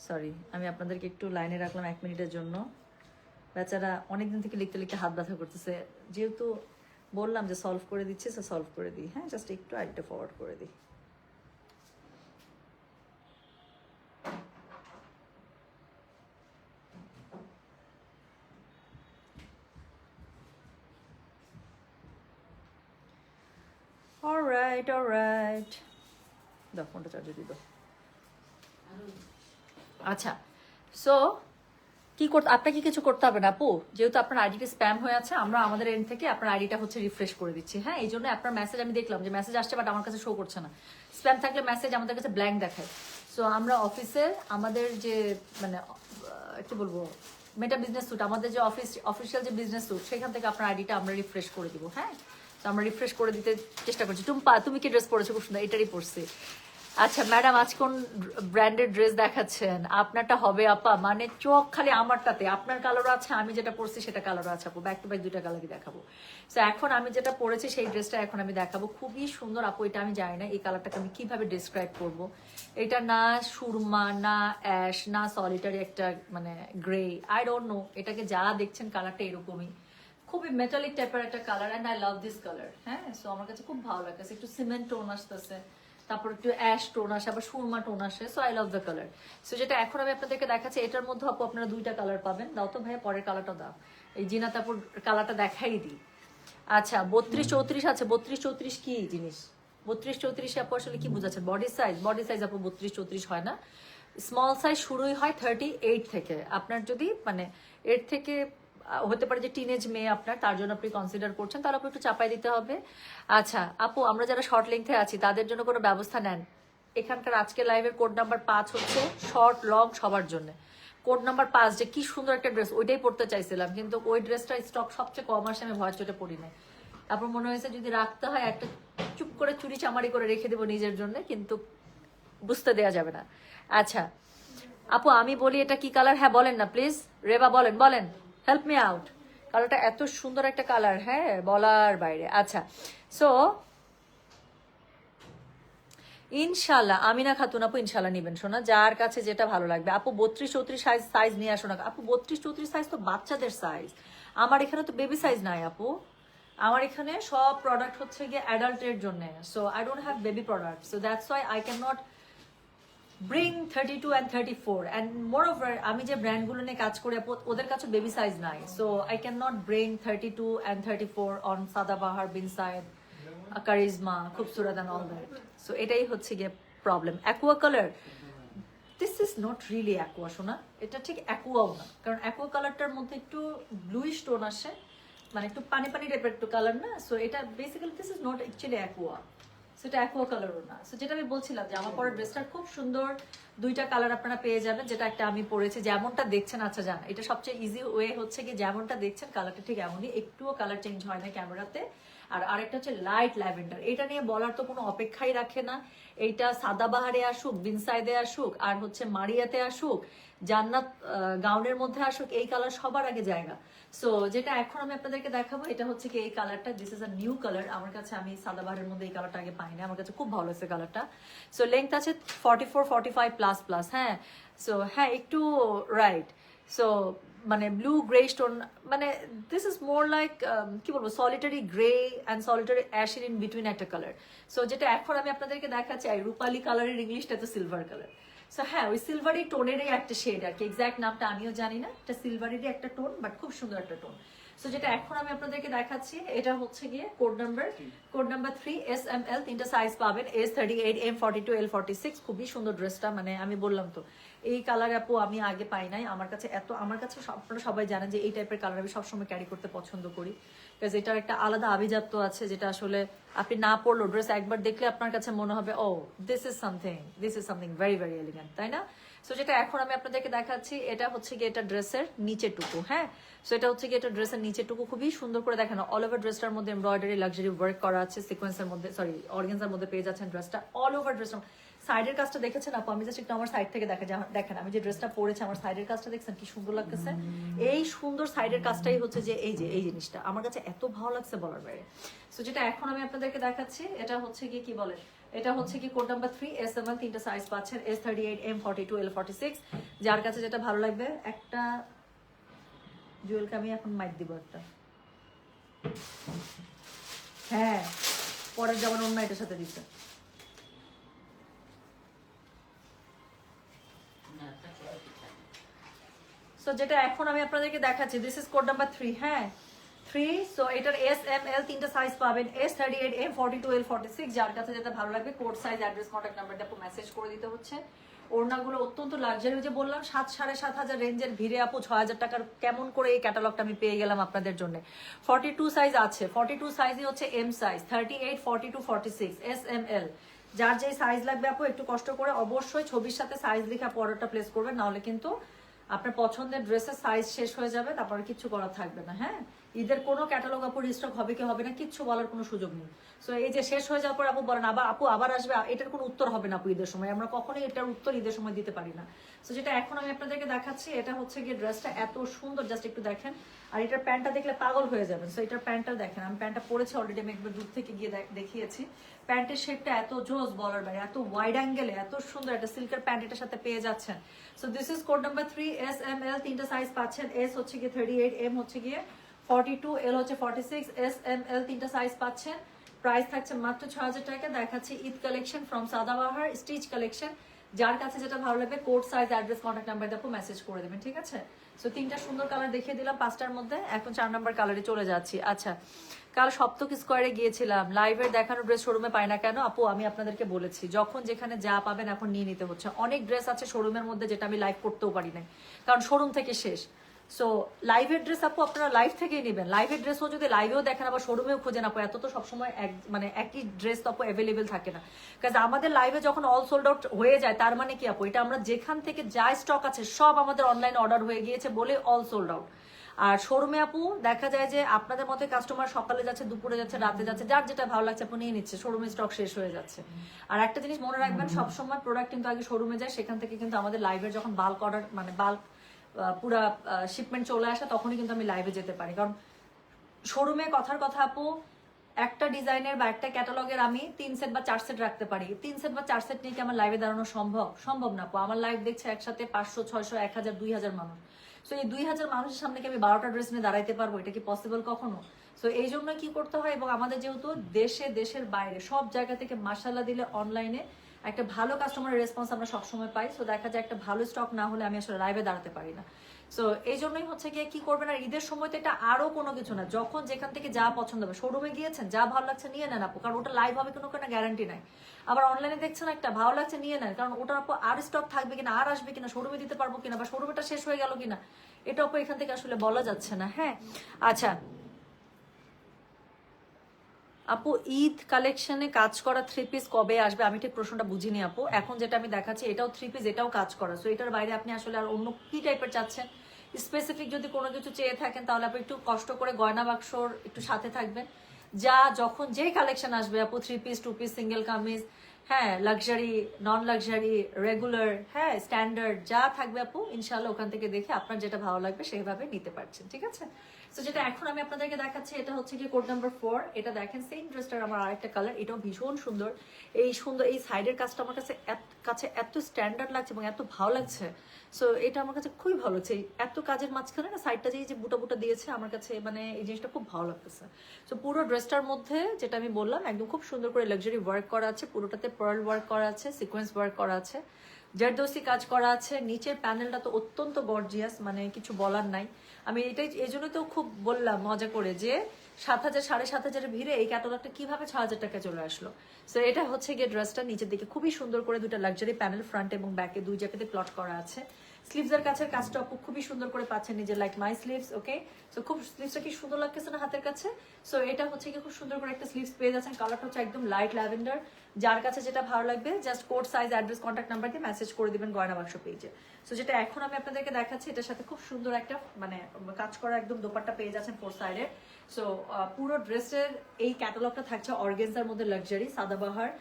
Sorry, আমি আপনাদেরকে একটু লাইনে রাখলাম 1 মিনিটের জন্য। বেচারা অনেকদিন থেকে লিখতে লিখতে হাত ব্যথা করতেছে, যেহেতু বললাম যে সলভ করে দিচ্ছি, সো সলভ করে দিই। হ্যাঁ, জাস্ট একটু আইডিটা ফরওয়ার্ড করে দিই। অলরাইট অলরাইট, দাও ফোনটা চার্জে দিই দাও। আচ্ছা, সো কি করতে, আপনাকে কিছু করতে হবে না আপু, যেহেতু আপনার আইডিটা স্প্যাম হয়ে আছে, আমরা আমাদের এন্ড থেকে আপনার আইডিটা হচ্ছে রিফ্রেশ করে দিচ্ছি। হ্যাঁ, এই জন্য আপনার মেসেজ আমি দেখলাম যে মেসেজ আসছে, বাট আমার কাছে শো করছে না। স্প্যাম থাকলে মেসেজ আমাদের কাছে ব্ল্যাঙ্ক দেখায়। সো আমরা অফিসে আমাদের যে মানে কি বলবো, মেটা বিজনেস স্যুট, আমাদের যে অফিসিয়াল যে বিজনেস স্যুট, সেখান থেকে আপনার আইডিটা আমরা রিফ্রেশ করে দিব। হ্যাঁ, তো আমরা রিফ্রেশ করে দিতে চেষ্টা করছি। টুম্পা, তুমি কি ড্রেস পরেছো? খুব সুন্দর, এটারই পরছি। আচ্ছা ম্যাডাম, আজ কোন ব্র্যান্ডেড ড্রেস দেখাচ্ছেন? আপনারটা হবে আপা, মানে চোখ খালি আমারটাতে। আপনার কালারও আছে, আমি যেটা পরছি সেটা কালারও আছে আপু, ব্যাক টু ব্যাক 2টা কালারই দেখাবো। তো এখন আমি যেটা পরেছি সেই ড্রেসটা এখন আমি দেখাবো, খুবই সুন্দর আপু। এটা আমি জানি না এই কালারটাকে আমি কিভাবে ডিসক্রাইব করব। এটা না সুরমা, না অ্যাশ, না সলিটারি একটা মানে গ্রে, আই ডোন্ট নো। এটাকে যা দেখছেন কালারটা এরকমই, খুবই মেটালিক টাইপের একটা colour, and I love this colour. হ্যাঁ, সো আমার কাছে খুব ভালো লাগতেছে। একটু সিমেন্ট টোন আসতেছে, তারপর একটু অ্যাশ টোন আসে, আবার সুরমা টোন আসে। So I love the colour. So যেটা এখন আমি আপনাদেরকে দেখাচ্ছি, এটার মধ্যে আপু আপনারা 2টা কালার পাবেন। দাও তো ভাইয়া, পরের কালারটা দাও। এই জিনা তারপর কালারটা দেখাই দিই। আচ্ছা 32-34 আছে। 32-34 কি জিনিস? 32-34 আপু আসলে কি বুঝাচ্ছেন? Body size? বডি সাইজ আপু 32-34 হয় না, স্মল সাইজ শুরুই হয় 38 থেকে। আপনার যদি মানে এর থেকে হতে পারে যে টিনেজ মেয়ে আপনার, তার জন্য আপনি কনসিডার করছেন, তাহলে আপনি একটু চাপাই দিতে হবে। আচ্ছা আপু, আমরা যারা শর্ট লেন্থে আছি তাদের জন্য কোনো ব্যবস্থা নেন? এখানকার আজকে লাইভের কোড নাম্বার 5 হচ্ছে শর্ট লং সবার জন্য। কোড নাম্বার 5, যে কি সুন্দর একটা ড্রেস, ওইটাই পড়তে চাইছিলাম, কিন্তু ওই ড্রেসটা স্টক সবচেয়ে কম আসে, আমি ভয়েস ওটা পড়ি নাই। তারপর মনে হয়েছে যদি রাখতে হয় একটা চুপ করে চুরি চামারি করে রেখে দেবো নিজের জন্য, কিন্তু বুঝতে দেয়া যাবে না। আচ্ছা আপু, আমি বলি এটা কি কালার? হ্যাঁ বলেন না প্লিজ, রেবা বলেন, বলেন, হেল্প মি আউট। কালারটা এত সুন্দর একটা কালার, হ্যাঁ বলার বাইরে। আচ্ছা সো ইনশাল্লাহ আমিনা খাতুন আপু ইনশাল্লাহ নিবেন শোনা, যার কাছে যেটা ভালো লাগবে। আপু 32-34 সাইজ নিয়ে আসো না আপু। 32-34 সাইজ তো বাচ্চাদের সাইজ, আমার এখানে তো বেবি সাইজ নাই আপু। আমার এখানে সব প্রোডাক্ট হচ্ছে গিয়ে অ্যাডাল্টের জন্য। So I don't have baby product, so that's why I can not bring 32 and 34, and moreover আমি যে ব্র্যান্ডগুলো নিয়ে কাজ করি আপু, ওদের কাছে বেবি সাইজ নাই। So I can not bring 32 and 34 on Sadabahar, Bin Saeed, Charizma, Khubsurat and all that. So এটাই হচ্ছে গিয়ে problem. Aqua colour, this is not really aqua শোনা, এটা ঠিক অ্যাকুয়াও না, কারণ অ্যাকুয়া কালারটার মধ্যে একটু ব্লুইশ টোন আসে, মানে একটু পানি পানি টাইপের একটু কালার না। সো এটা basically this is not actually Aqua, সেটা অ্যাকুয়া কালারও না। সো যেটা আমি বলছিলাম যে আমার পরের ড্রেসটার খুব সুন্দর 2টা কালার আপনারা পেয়ে যাবেন, যেটা একটা আমি পরেছি যেমনটা দেখছেন। আচ্ছা জান, এটা সবচেয়ে ইজি ওয়ে হচ্ছে কি, যেমনটা দেখছেন কালারটা ঠিক এমনই, একটুও কালার চেঞ্জ হয় না ক্যামেরাতে। আর আরেকটা হচ্ছে লাইট ল্যাভেন্ডার, এটা নিয়ে বলার তো কোনো অপেক্ষাই রাখে না। এইটা সাদাবাহারে আসুক, বিনসাইদে আসুক, আর হচ্ছে মারিয়াতে আসুক, জান্নাত গাউনের মধ্যে আসুক, এই কালার সবার আগে জায়গা। সো যেটা এখন আমি আপনাদেরকে দেখাবো, এটা হচ্ছে কি এই কালারটা, this is a new colour আমার কাছে। আমি সাদাবাহারের মধ্যে এই কালারটা আগে পাইনি, আমার কাছে খুব ভালো লাগছে কালারটা। সো লেংথ আছে 44-45++। হ্যাঁ, সো হ্যাঁ একটু রাইট। সো মানে ব্লু গ্রে স্টোন, মানে দিস ইজ মোর লাইক কি বলবো, solitary grey and solitary ash in between একটা কালার। সো যেটা এখন আমি আপনাদেরকে দেখাচ্ছি, আর রূপালি কালারের ইংলিশটা তো সিলভার কালার। সো হ্যাঁ, ওই সিলভারি টোনেরই একটা শেড আর কি, এক্সাক্ট নামটা আমিও জানি না, এটা সিলভারেরই একটা টোন, বাট খুব সুন্দর একটা টোন। সো যেটা এখন আমি আপনাদেরকে দেখাচ্ছি, এটা হচ্ছে গিয়ে কোড নাম্বার 3 SML, তিনটা সাইজ পাবেন, S38, M42, L46। খুবই সুন্দর ড্রেসটা, মানে আমি বললাম তো এই কালার আপু আমি আগে পাই নাই, আমার কাছে আপনারা সবাই জানেন যে এই টাইপের কালার আমি সবসময় ক্যারি করতে পছন্দ করি, বিকজ এটার একটা আলাদা আভিজাত্য আছে, যেটা আসলে আপনি না পরলেও ড্রেস একবার দেখলে আপনার কাছে মনে হবে oh this is something very very elegant, তাই না? সো যেটা এখন আমি আপনাদেরকে দেখাচ্ছি, এটা হচ্ছে গিয়ে এটা ড্রেসের নিচেটুকু। হ্যাঁ, সো এটা হচ্ছে গিয়ে এটা ড্রেসের নিচেটুকু, খুবই সুন্দর করে দেখেন, অল ওভার ড্রেসটার মধ্যে এমব্রয়ডারি লাক্সারি ওয়ার্ক করা আছে, সিকোয়েন্সের মধ্যে, সরি অর্গানজার মধ্যে পেয়ে যাচ্ছেন ড্রেসটা, অল ওভার ড্রেসটা। সাইডের কাজটা দেখেছেন আপু? আমি জাস্ট একটু আমার সাইড থেকে দেখেন আমি যে ড্রেসটা পরেছি, আমার সাইডের কাজটা দেখছেন কি সুন্দর লাগতেছে? এই সুন্দর সাইডের কাজটাই হচ্ছে যে এই জিনিসটা আমার কাছে এত ভালো লাগছে বলার বাইরে। সো যেটা এখন আমি আপনাদেরকে দেখাচ্ছি, এটা হচ্ছে কি বলে, এটা হচ্ছে কি কোড নাম্বার 3 SML, তিনটা সাইজ পাচ্ছেন, S38, M42, L46। যার কাছে যেটা ভালো লাগবে, একটা জুয়েলকে আমি এখন মাইক দিব একটা, হ্যাঁ পরের যেমন অন্য এটার সাথে দিচ্ছে। সো যেটা এখন আমি আপনাদেরকে দেখাচ্ছি, দিস ইজ কোড নাম্বার 3, হ্যাঁ 3। সো এটার SML তিনটা সাইজ পাবেন, S38, M42, L46। যার কাছে যেটা ভালো লাগবে, কোড সাইজ, অ্যাড্রেস, কন্ট্যাক্ট নাম্বারটা আপু মেসেজ করে দিতে হচ্ছে। ওড়নাগুলো অত্যন্ত লাক্সারি, যে বললাম 7,500 রেঞ্জের ভিড়ে আপু 6,000 টাকার কেমন করে এই ক্যাটালগটা আমি পেয়ে গেলাম আপনাদের জন্য। 42 সাইজ আছে, 42 সাইজই হচ্ছে M সাইজ, 38, 42, 46 SML। যার যেই সাইজ লাগবে আপু একটু কষ্ট করে অবশ্যই ছবির সাথে সাইজ লেখা অর্ডারটা প্লেস করবেন, নাহলে কিন্তু আপনার পছন্দের ড্রেসের সাইজ শেষ হয়ে যাবে, তারপরে কিচ্ছু করা থাকবে না। হ্যাঁ, ঈদের কোনো ক্যাটালগ আপু রিস্টক হবে কি হবে না কিচ্ছু বলার কোনো সুযোগ নেই। সো এই যে শেষ হয়ে যাওয়ার পর আপু বলেন আপু আবার আসবে, এটার কোনো উত্তর হবে না আপু ঈদের সময়, আমরা কখনোই এটার উত্তর ঈদের সময় দিতে পারি না। সো যেটা এখন আমি আপনাদেরকে দেখাচ্ছি, এটা হচ্ছে গিয়ে ড্রেসটা এত সুন্দর, জাস্ট একটু দেখেন, আর এটার প্যান্টটা দেখলে পাগল হয়ে যাবেন। সো এটার প্যান্টটা দেখেন, আমি প্যান্টটা পরেছি অলরেডি, আমি একবার দূর থেকে গিয়ে দেখিয়েছি। প্যান্টের শেপটা এত জোস বলার বাইরে, এত ওয়াইড অ্যাঙ্গেলে এত সুন্দর একটা সিল্কের প্যান্ট এটার সাথে পেয়ে যাচ্ছেন। So this is code number 3 SML, তিনটা সাইজ পাচ্ছেন, S হচ্ছে গিয়ে 38, M হচ্ছে গিয়ে 42, L হচ্ছে 46, SML তিনটা সাইজ পাচ্ছেন। প্রাইস থাকছে মাত্র 6,000 টাকা। দেখাচ্ছি Eid collection from Sadabahar, stitch collection. যার কাছে যেটা ভালো লাগবে code size, address, contact number দিয়ে মেসেজ করে দেবেন, ঠিক আছে? সো তিনটা সুন্দর কালার দেখিয়ে দিলাম 5টার মধ্যে, এখন 4 নাম্বার কালারে চলে যাচ্ছি। আচ্ছা, কাল সপ্তক স্কোয়ারে গিয়েছিলাম, লাইভের দেখানো ড্রেস শোরুমে পাই না কেন আপু? আমি আপনাদেরকে বলেছি, যখন যেখানে যা পাবেন এখন নিয়ে নিতে হচ্ছে। অনেক ড্রেস আছে শোরুমের মধ্যে যেটা আমি লাইভ করতেও পারি না, কারণ শোরুম থেকে শেষ। সো লাইভের ড্রেস আপু আপনারা লাইভ থেকেই নেবেন, লাইভের ড্রেসও যদি লাইভেও দেখেন আবার শোরুমেও খুঁজেন আপু, এত তো সবসময় মানে একই ড্রেস তো আপু অ্যাভেলেবেল থাকে না। কাজ আমাদের লাইভে যখন অল সোল্ড আউট হয়ে যায়, তার মানে কি আপু, এটা আমরা যেখান থেকে যা স্টক আছে সব আমাদের অনলাইন অর্ডার হয়ে গিয়েছে বলে অল সোল্ড আউট। আর শোরুমে আপু দেখা যায় যে আপনাদের মতো কাস্টমার সকালে যাচ্ছে, দুপুরে যাচ্ছে, রাতে যাচ্ছে, যার যেটা ভালো লাগছে আপু নিয়ে নিচ্ছে, শোরুমে স্টক শেষ হয়ে যাচ্ছে। আর একটা জিনিস মনে রাখবেন, সবসময় প্রোডাক্ট কিন্তু আগে শোরুমে যায়, সেখান থেকে কিন্তু আমাদের লাইভের যখন বাল্ক অর্ডার মানে বাল্ক পুরা শিপমেন্ট চলে আসে, তখনই কিন্তু আমি লাইভে যেতে পারি। কারণ শোরুমে কথার কথা আপু, একটা ডিজাইনের বা একটা ক্যাটালগের আমি 3 সেট বা 4 সেট রাখতে পারি, 3 সেট বা 4 সেট নিয়ে কি আমার লাইভে দাঁড়ানো সম্ভব না আপু? আমার লাইভ দেখছে একসাথে 500, 600, 1000, 2000 মানুষ। সো এই 2000 মানুষের সামনে কি আমি 12টা ড্রেস নিয়ে দাঁড়াইতে পারবো? এটা কি পসিবল কখনো? সো এই জন্য কি করতে হয়, এবং আমাদের যেহেতু দেশের বাইরে সব জায়গা থেকে মাশাআল্লাহ দিলে অনলাইনে একটা ভালো কাস্টমারের রেসপন্স আমরা সবসময় পাই। সো দেখা যায় একটা ভালো স্টক না হলে আমি আসলে লাইভে দাঁড়াতে পারি না। সো এই জন্যই হচ্ছে গিয়ে কি করবেন, আর ঈদের সময় তো এটা আরো কোনো কিছু না, যখন যেখান থেকে যা পছন্দ হবে, শোরুমে গিয়েছেন যা ভালো লাগছে নিয়ে নেন আপু, কারণ ওটা লাইভ হবে কোনো গ্যারান্টি নাই। আবার অনলাইনে দেখছেন একটা ভালো লাগছে নিয়ে নেন, কারণ ওটা আপু আর স্টক থাকবে কিনা, আর আসবে কিনা, শোরুমে দিতে পারবো কিনা, বা শোরুমেটা শেষ হয়ে গেল কিনা, এটা আপু এখান থেকে আসলে বলা যাচ্ছে না। হ্যাঁ, আচ্ছা আপু, ঈদ কালেকশনে কাজ করা 3 পিস কবে আসবে? আমি ঠিক প্রশ্নটা বুঝিনি আপু। এখন যেটা আমি দেখাচ্ছি এটাও 3 পিস, এটাও কাজ করা। সো এটার বাইরে আপনি আসলে আর অন্য কি টাইপের চাচ্ছেন, স্পেসিফিক যদি কোনো কিছু চেয়ে থাকেন তাহলে আপনি একটু কষ্ট করে গয়না বাক্সর একটু সাথে থাকবেন। যখন যে কালেকশন আসবে আপু, 3 পিস, 2 পিস, সিঙ্গেল কামিজ, হ্যাঁ লাক্সারি, নন লাক্সারি, রেগুলার, হ্যাঁ স্ট্যান্ডার্ড, যা থাকবে আপু ইনশাল্লাহ ওখান থেকে দেখে আপনার যেটা ভালো লাগবে সেইভাবে নিতে পারছেন, ঠিক আছে? সো যেটা এখন আমি আপনাদেরকে দেখাচ্ছি এটা হচ্ছে কি কোড নাম্বার 4। এটা দেখেন সেম ড্রেসটার আমার আরেকটা কালার, এটাও ভীষণ সুন্দর। এই সাইডের কাজটা আমার কাছে এত স্ট্যান্ডার্ড লাগছে এবং এত ভালো লাগছে। সো এটা আমার কাছে খুবই ভালো লাগছে। এত কাজের মাঝখানে না সাইডটা যে বুটা বুটা দিয়েছে আমার কাছে মানে এই জিনিসটা খুব ভালো লাগতেছে। সো পুরো ড্রেসটার মধ্যে যেটা আমি বললাম একদম খুব সুন্দর করে লাক্সারি ওয়ার্ক করা আছে, পুরোটাতে পার্ল ওয়ার্ক করা আছে, সিকোয়েন্স ওয়ার্ক করা আছে, জারদোসি কাজ করা আছে। নিচের প্যানেলটা তো অত্যন্ত গর্জিয়াস, মানে কিছু বলার নাই। আমি এটাই এই জন্য তো খুব বললাম মজা করে যে 7,000 7,500 ভিড়ে এই ক্যাটালগটা কিভাবে 6,000 টাকা চলে আসলো। সো এটা হচ্ছে গিয়ে ড্রেসটা নিচের দিকে খুবই সুন্দর করে দুটো লাক্সারি প্যানেল ফ্রন্ট এবং ব্যাকে দুই জায়গাতে প্লট করা আছে। স্লিভসের কাছের কাজটা আপু খুবই সুন্দর করে পাচ্ছেন নিজের, like my sleeves. Okay, so খুব স্লিভসটা কি সুন্দর লাগতেছে না হাতের কাছে। সো এটা হচ্ছে কি খুব সুন্দর করে একটা স্লিভস পেয়ে যাচ্ছেন। কালারটা হচ্ছে একদম লাইট ল্যাভেন্ডার। যার কাছে যেটা ভালো লাগবে just code size address contact number দিয়ে মেসেজ করে দিবেন গয়না বাক্স পেজে। সো যেটা এখন আমি আপনাদেরকে দেখাচ্ছি এটার সাথে খুব সুন্দর একটা মানে কাজ করা একদম দোপাট্টা পেয়ে যাচ্ছেন 4 সাইডে। সো পুরো ড্রেসের এই ক্যাটালগটা থাকছে অর্গেনজার মধ্যে luxury Sadabahar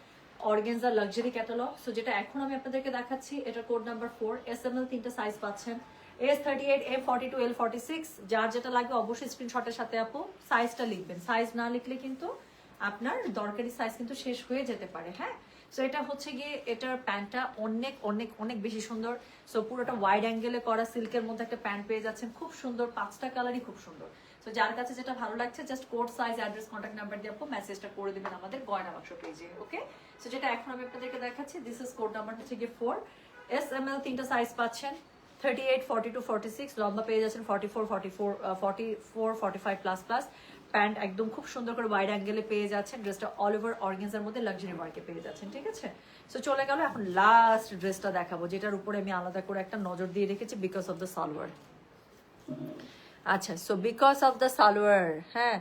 অর্গেনজার luxury catalogue. So যেটা এখন আমি আপনাদেরকে দেখাচ্ছি এটা কোড নাম্বার 4। SML 3টা সাইজ পাচ্ছেন, S38, M42, L46। যার যেটা লাগবে অবশ্যই স্ক্রিনশটের সাথে আপু সাইজটা লিখবেন। সাইজ না লিখলে কিন্তু আপনার দরকারি সাইজ কিন্তু শেষ হয়ে যেতে পারে। হ্যাঁ, সো এটা হচ্ছে গিয়ে এটার প্যান্টটা অনেক অনেক অনেক বেশি সুন্দর। সো পুরোটা ওয়াইড অ্যাঙ্গেলে করা সিল্কের মধ্যে একটা প্যান্ট পেয়ে যাচ্ছেন, খুব সুন্দর, 5টা কালারই খুব সুন্দর। তো যার কাছে যেটা ভালো লাগছে just code size address contact number দিয়ে আপু মেসেজটা করে দিবেন আমাদের গয়না বাক্স পেজে। ওকে, সো যেটা এখন আমি আপনাদেরকে দেখাচ্ছি দিস ইজ কোড নাম্বার হচ্ছে গিয়ে 4। SML 3টা সাইজ পাচ্ছেন, 38, 42, 46, লম্বা পেয়ে যাচ্ছেন 44, 45 প্লাস প্লাস। প্যান্ট একদম খুব সুন্দর করে ওয়াইড অ্যাঙ্গেলে পেয়ে যাচ্ছেন। ড্রেসটা অল ওভার অর্গানজার মধ্যে লাক্সারি ওয়ার্কে পেয়ে যাচ্ছেন। ঠিক আছে, সো চলে গেল এখন লাস্ট ড্রেসটা দেখাবো যেটার উপরে আমি আলাদা করে একটা নজর দিয়ে রেখেছি বিকজ অফ দ্য সালোয়ার। আচ্ছা, so because of the salwar, হ্যাঁ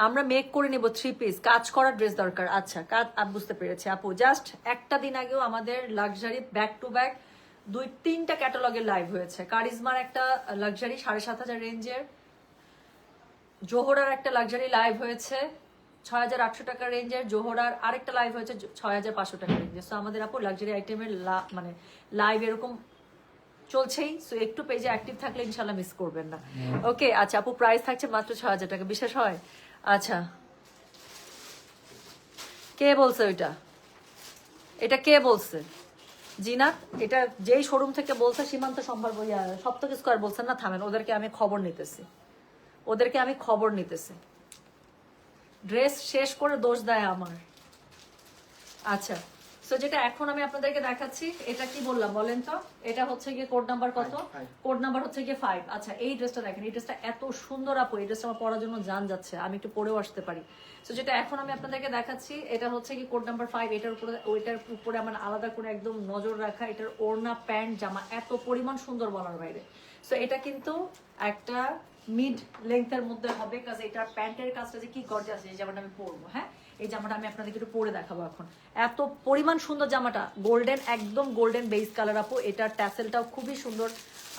আমরা মেক করে নেব 3 পিস কাজ করা ড্রেস দরকার। আচ্ছা, কাজ বুঝতে পেরেছি আপু। জাস্ট একটা দিন আগেও আমাদের লাক্সারি ব্যাক টু ব্যাক 2-3টা ক্যাটালগের লাইভ হয়েছে। কারিজমার একটা লাক্সারি 7,500 রেঞ্জের, জোহরার একটা লাক্সারি লাইভ হয়েছে 6,800 টাকা রেঞ্জের, জোহরার আরেকটা লাইভ হয়েছে 6,500 টাকা রেঞ্জের। সো আমাদের আপু লাক্সারি আইটেমের মানে লাইভ এরকম চলছেই। সো একটু পেজে অ্যাক্টিভ থাকলে ইনশাল্লাহ মিস করবেন না। ওকে, আচ্ছা আপু প্রাইস থাকছে মাত্র 6,000 টাকা, বিশ্বাস হয়? আচ্ছা, কে বলছে ওইটা? এটা কে বলছে? জিনাত, এটা যেই শোরুম থেকে বলছে সীমান্ত সম্ভার সপ্তক স্কয়ার বলছেন না, থামেন, ওদেরকে আমি খবর নিতেছি। ড্রেস শেষ করে দোষ দেয় আমার। আচ্ছা, সো যেটা এখন আমি আপনাদেরকে দেখাচ্ছি এটা কি বললাম বলেন তো? এটা হচ্ছে গিয়ে কোড নাম্বার কত? কোড নাম্বার হচ্ছে গিয়ে 5। আচ্ছা, এই ড্রেসটা দেখেন, এই ড্রেসটা এত সুন্দর আপু, এই ড্রেসটা আমার পরার জন্য জান যাচ্ছে, আমি একটু পরেও আসতে পারি। সো যেটা এখন আমি আপনাদেরকে দেখাচ্ছি এটা হচ্ছে কি কোড নাম্বার 5। ওইটার উপরে আমার আলাদা করে একদম নজর রাখা, এটার ওড়না প্যান্ট জামা এত পরিমাণ সুন্দর বলার বাইরে। সো এটা কিন্তু একটা মিড লেন্থের মধ্যে হবে, কাজ এটার প্যান্টের কাজটা যে কি গর্জিয়াস, এই জামাটা আমি পরবো। হ্যাঁ, এই জামাটা আমি আপনাদেরকে একটু পরে দেখাবো এখন। এত পরিমাণ সুন্দর জামাটা, গোল্ডেন, একদম গোল্ডেন বেস কালার আপু। এটার ট্যাসেলটাও খুবই সুন্দর।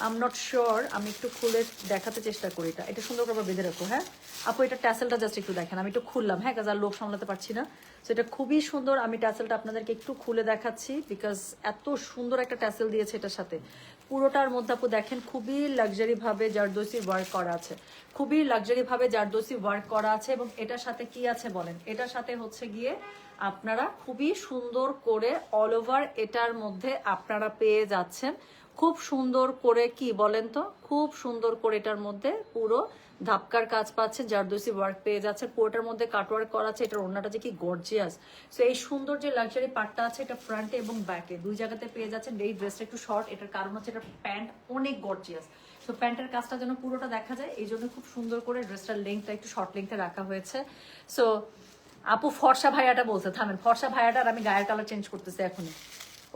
আই এম নট শিওর, আমি একটু খুলে দেখাতে চেষ্টা করি। এটা সুন্দর করে বেঁধে রাখো। হ্যাঁ আপু, এটা ট্যাসেলটা জাস্ট একটু দেখেন, আমি একটু খুললাম। হ্যাঁ, কাজ আর লোভ সামলাতে পারছি না। সো এটা খুবই সুন্দর। আমি ট্যাসেলটা আপনাদেরকে একটু খুলে দেখাচ্ছি বিকজ এত সুন্দর একটা ট্যাসেল দিয়েছে এটার সাথে। পুরোটার মধ্যে আপু দেখেন খুবই লাক্সারি ভাবে জারদোসি ওয়ার্ক করা আছে, খুবই লাক্সারি ভাবে জারদোসি ওয়ার্ক করা আছে। এবং এটার সাথে কি আছে বলেন? এটার সাথে হচ্ছে গিয়ে আপনারা খুবই সুন্দর করে অল ওভার এটার মধ্যে আপনারা পেয়ে যাচ্ছেন খুব সুন্দর করে, কি বলেন তো, খুব সুন্দর করে এটার মধ্যে পুরো ধাপকার কাজ পাচ্ছেন, জারদোসি ওয়ার্ক পেয়ে যাচ্ছে, পুরোটার মধ্যে কাটওয়ার্ক করা আছে। এটার ওড়নাটা যে কি গর্জিয়াস। সো এই সুন্দর যে লাক্সারি পার্টটা আছে এটা ফ্রন্টে এবং ব্যাকে দুই জায়গাতে পেয়ে যাচ্ছেন। এই ড্রেসটা একটু শর্ট, এটার কারণ হচ্ছে এটা প্যান্ট অনেক গর্জিয়াস। সো প্যান্টের কাজটা যেন পুরোটা দেখা যায় এই জন্য খুব সুন্দর করে ড্রেসটার লেন্থটা একটু শর্ট লেন্থে রাখা হয়েছে। সো আপু ফর্সা ভাইয়াটা বলছে, থামেন, ফর্সা ভাইয়াটার আমি গায়ের কালার চেঞ্জ করতেছি এখনই।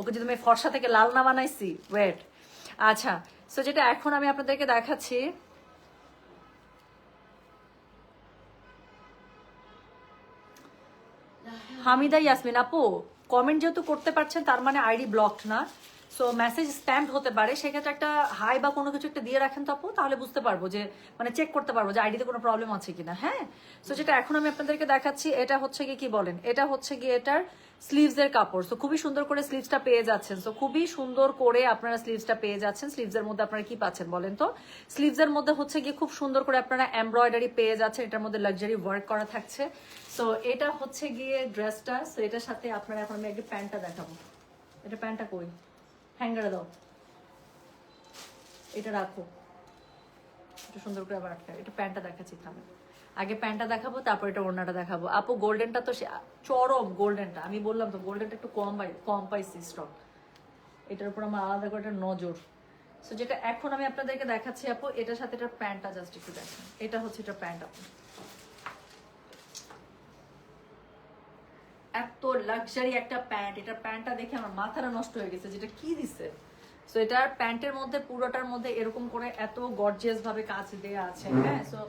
ওকে যদি আমি ফর্সা থেকে লাল না বানাইছি, ওয়েট। আচ্ছা, সো যেটা এখন আমি আপনাদেরকে দেখাচ্ছি হামিদা ইয়াসমিন আপু, কমেন্ট যেহেতু করতে পারছেন তার মানে আইডি ব্লকড না। সো মেসেজ স্প্যামড হতে পারে, সেক্ষেত্রে একটা হাই বা কোনো কিছু একটা দিয়ে রাখেন তো আপু, তাহলে বুঝতে পারবো যে মানে চেক করতে পারবো যে আইডিতে কোনো প্রবলেম আছে কিনা। হ্যাঁ, সো যেটা এখন আমি আপনাদেরকে দেখাচ্ছি এটা হচ্ছে গিয়ে কি বলেন, এটা হচ্ছে গিয়ে এটার স্লিভস এর কাপড়। সো খুবই সুন্দর করে স্লিভসটা পেয়ে যাচ্ছেন। সো খুবই সুন্দর করে আপনারা স্লিভসটা পেয়ে যাচ্ছেন। স্লিভস এর মধ্যে আপনারা কি পাচ্ছেন বলেন তো? স্লিভস এর মধ্যে হচ্ছে গিয়ে খুব সুন্দর করে আপনারা এমব্রয়ডারি পেয়ে যাচ্ছেন, এটার মধ্যে লাক্সারি ওয়ার্ক করা থাকছে। সো এটা হচ্ছে গিয়ে ড্রেসটা। সো এটার সাথে আপনারা, এখন আমি একটা প্যান্টটা দেখাবো। এটা প্যান্টটা কই, হ্যাঙ্গারে দাও, এটা রাখো, এটা সুন্দর করে আবার আটকা। এটা প্যান্টটা দেখাচ্ছি, থামে আগে প্যান্টটা দেখাবো, তারপর এটা ওড়নাটা দেখাবো। আপু গোল্ডেনটা তো চরম, গোল্ডেনটা আমি বললাম তো, গোল্ডেনটা একটু কম পাইছি স্টক, এটার উপর আমার আলাদা করে একটা নজর। সো যেটা এখন আমি আপনাদেরকে দেখাচ্ছি আপু, এটার সাথে এটার প্যান্টটা জাস্ট একটু দেখেন। এটা হচ্ছে এটার প্যান্ট আপু, এত লাক্সারি একটা প্যান্ট। এটার প্যান্টটা দেখে আমার মাথাটা নষ্ট হয়ে গেছে, যেটা কি দিছে। সো এটার প্যান্টের মধ্যে পুরোটার মধ্যে এরকম করে এত গর্জিয়াস ভাবে কাজ দেয়া আছে। হ্যাঁ, সো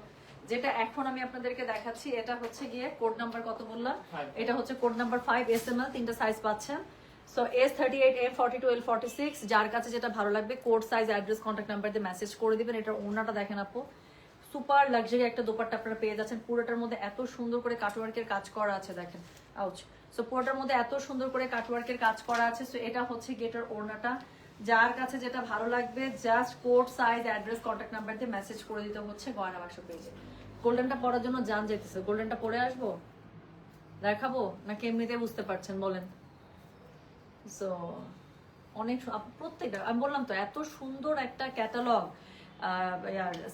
যেটা এখন আমি আপনাদেরকে দেখাচ্ছি, এটা হচ্ছে গিয়ে কোড নাম্বার কত বললাম, এটা হচ্ছে কোড নাম্বার 5 SML, 3টা সাইজ পাচ্ছেন। সো S38, M42, L46, যার কাছে যেটা ভালো লাগবে code size, address, contact number দিয়ে মেসেজ করে দিবেন। এটার ওড়নাটা দেখেন আপু, সুপার লাক্সারি একটা দোপাট্টা আপনারা পেয়ে যাচ্ছেন। পুরোটার মধ্যে এত সুন্দর করে কাটওয়ার্কের কাজ করা আছে দেখেন, আউচ। সো পুরোটার মধ্যে এত সুন্দর করে কাটওয়ার্কের কাজ করা আছে। সো এটা হচ্ছে গেটার ওড়নাটা, যার কাছে যেটা ভালো লাগবে just code size, address, contact number দিয়ে মেসেজ করে দিতে হচ্ছে গয়না বাক্স পেজে। গোল্ডেনটা পরার জন্য জান যেতেছে, গোল্ডেনটা পরে আসবো, দেখাবো নাকি এমনিতে বুঝতে পারছেন বলেন? সো অনেক প্রত্যেকটা আমি বললাম তো, এত সুন্দর একটা ক্যাটালগ,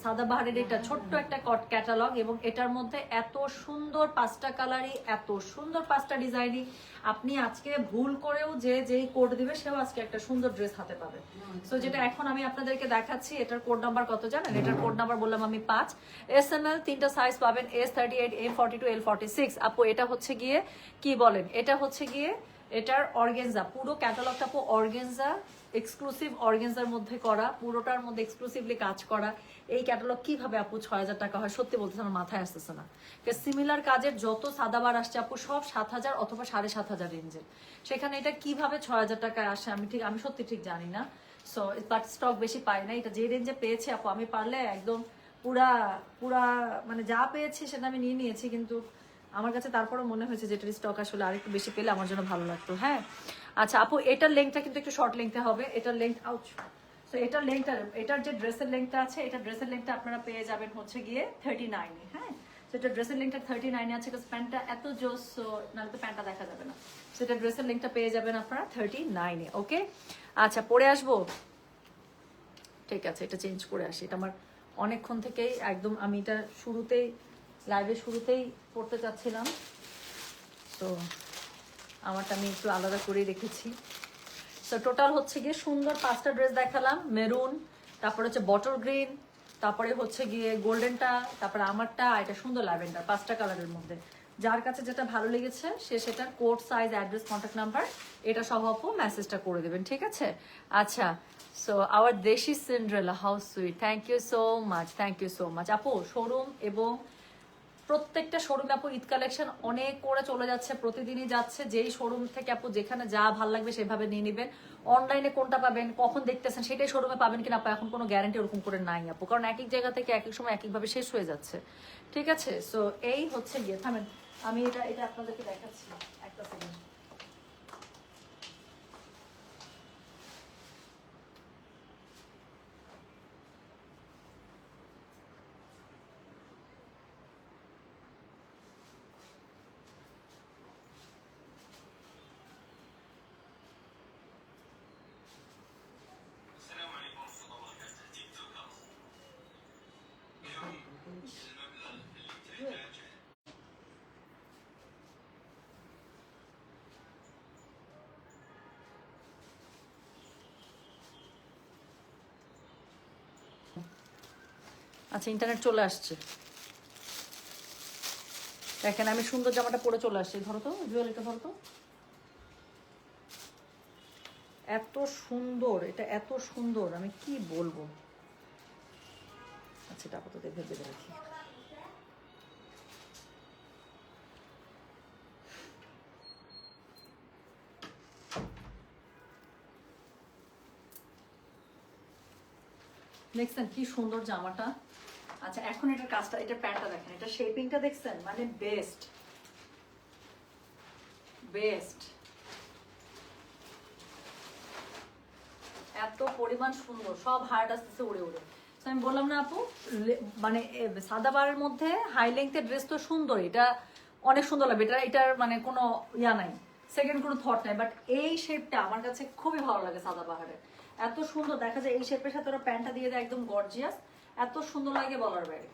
সাদাবাহারের এটা ছোট্ট একটা ক্যাটালগ, এবং এটার মধ্যে এত সুন্দর 5টা কালারই, এত সুন্দর 5টা ডিজাইনই। আপনি আজকে ভুল করেও যেই কোড দিবে সেও আজকে একটা সুন্দর ড্রেস হাতে পাবে। সো যেটা এখন আমি আপনাদেরকে দেখাচ্ছি, এটার কোড নাম্বার কত জানেন? এটার কোড নাম্বার বললাম আমি 5 SML, 3টা সাইজ পাবেন, S38, M42, L46। আপু এটা হচ্ছে গিয়ে কি বলেন, এটা হচ্ছে গিয়ে এটার অর্গেনজা, পুরো ক্যাটালগটা আপু অর্গেনজা, এক্সক্লুসিভ অর্গেনজার মধ্যে করা, পুরোটার মধ্যে এক্সক্লুসিভলি কাজ করা। এই ক্যাটালগ কিভাবে আপু 6000 টাকা হয়? সত্যি বলতেছে আমার মাথায় আসতেছে না। সিমিলার কাজের যত সাদাবার আসছে আপু সব 7000 অথবা 7500 রেঞ্জের, সেখানে এটা কিভাবে 6000 টাকায় আসে আমি সত্যি ঠিক জানি না। সো বাট স্টক বেশি পাই না, এটা যে রেঞ্জে পেয়েছে আপু, আমি পারলে একদম পুরা পুরা মানে যা পেয়েছি সেটা আমি নিয়ে নিয়েছি, কিন্তু আমার কাছে তারপরে মনে হয়েছে যে এটার স্টক আসলে আরেকটু বেশি পেলে আমার জন্য ভালো লাগতো। হ্যাঁ, আচ্ছা আপু এটার লেংথটা কিন্তু একটু শর্ট লেংথে হবে, এটার লেংথ আউচ। সো এটার লেংথটা, এটার যে ড্রেসের লেংথটা আছে, এটা ড্রেসের লেংথটা আপনারা পেয়ে যাবেন হচ্ছে গিয়ে 39 এ। হ্যাঁ, সো এটা ড্রেসের লেংথটা 39 এ আছে, কারণ প্যান্টটা এত জোস, সো নাহলে তো প্যান্টটা দেখা যাবে না। সো এটা ড্রেসের লেংথটা পেয়ে যাবেন আপনারা 39 এ। ওকে, আচ্ছা পরে আসবো, ঠিক আছে এটা চেঞ্জ করে আসি। এটা আমার অনেকক্ষণ থেকেই একদম, আমি এটা শুরুতেই লাইভের শুরুতেই পড়তে চাচ্ছিলাম, তো আমারটা আমি একটু আলাদা করেই রেখেছি। সো টোটাল হচ্ছে গিয়ে সুন্দর 5টা ড্রেস দেখালাম, মেরুন, তারপরে হচ্ছে বটল গ্রিন, তারপরে হচ্ছে গিয়ে গোল্ডেনটা, তারপরে আমারটা, এটা সুন্দর ল্যাভেন্ডার, 5টা কালারের মধ্যে। যার কাছে যেটা ভালো লেগেছে সে সেটা code size, address, contact number এটা সহ আপু মেসেজটা করে দেবেন, ঠিক আছে? আচ্ছা, সো আওয়ার দেশি Cinderella, how sweet, thank you so much, thank you so much আপু। শোরুম এবং প্রত্যেকটা শোরুমে আপু ঈদ কালেকশন অনেক করে চলে যাচ্ছে, প্রতিদিনই যাচ্ছে। যেই শোরুম থেকে আপু যেখানে যা ভাল লাগবে সেভাবে নিয়ে নেবেন। অনলাইনে কোনটা পাবেন, কখন দেখতেছেন সেটাই শোরুমে পাবেন কিনা আপু এখন কোনো গ্যারান্টি ওরকম করে নাই আপু, কারণ এক এক জায়গা থেকে এক এক সময় এক একভাবে শেষ হয়ে যাচ্ছে, ঠিক আছে? সো এই হচ্ছে গিয়ে, থামেন আমি এটা আপনাদেরকে দেখাচ্ছি একটা সেকেন্ড। আচ্ছা ইন্টারনেট চলে আসছে, দেখেন আমি সুন্দর জামাটা পরে চলে আসছি। ধরো তো জুয়েলারিটা, ধরো তো, এত সুন্দর, এটা এত সুন্দর আমি কি বলবো। আচ্ছা এটা আপাতত ভেবে রাখি। দেখছেন কি সুন্দর জামাটা। আচ্ছা এখন এটার কাজটা, এটার প্যান্টটা দেখেন, এটা শেপিংটা দেখছেন, মানে বেস্ট বেস্ট, এত পরিমাণ সুন্দর, সব হার্ড আসতেছে উড়ে উড়ে। আমি বললাম না আপু, মানে সাদাবারের মধ্যে হাই লেন্থের ড্রেস তো সুন্দর, এটা অনেক সুন্দর লাগবে, এটার মানে কোনো ইয়া নাই, সেকেন্ড কোনো থট নাই, বাট এই শেপটা আমার কাছে খুবই ভালো লাগে সাদাবাহারের, এত সুন্দর দেখা যায়। এই শেপের সাথে ওরা প্যান্টটা দিয়ে দেয় একদম গর্জিয়াস, এত সুন্দর লাগে বলার বাইরে।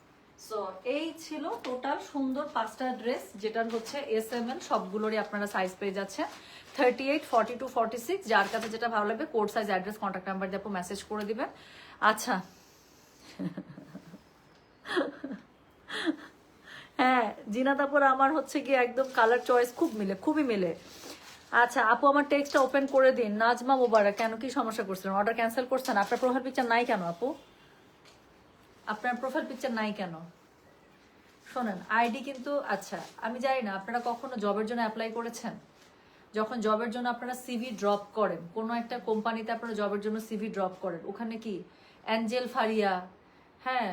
সো এই ছিল টোটাল সুন্দর 5টা ড্রেস, যেটার হচ্ছে SML সবগুলোরই আপনারা সাইজ পেয়ে যাচ্ছে 38, 42, 46, যার কাছে যেটা ভালো লাগবে code size, address, contact number দিয়ে আপু মেসেজ করে দিবেন। আচ্ছা হ্যাঁ জিনাত আপুর আমার হচ্ছে গিয়ে একদম কালার চয়েস খুব মিলে, খুবই মিলে। আচ্ছা আপু আমার টেক্সটটা ওপেন করে দিন। নাজমা মুবারক, কেন কি সমস্যা করছিলেন, অর্ডার ক্যান্সেল করছেন? আপনার প্রোফাইল পিকচার নাই কেন আপু? আপনার প্রোফাইল পিকচার নাই কেন? শোনেন আইডি কিন্তু, আচ্ছা আমি জানি না আপনারা কখনো জবের জন্য অ্যাপ্লাই করেছেন? যখন জবের জন্য আপনারা সিভি ড্রপ করেন, কোনো একটা কোম্পানিতে আপনারা জবের জন্য সিভি ড্রপ করেন, ওখানে কি অ্যাঞ্জেল ফারিয়া, হ্যাঁ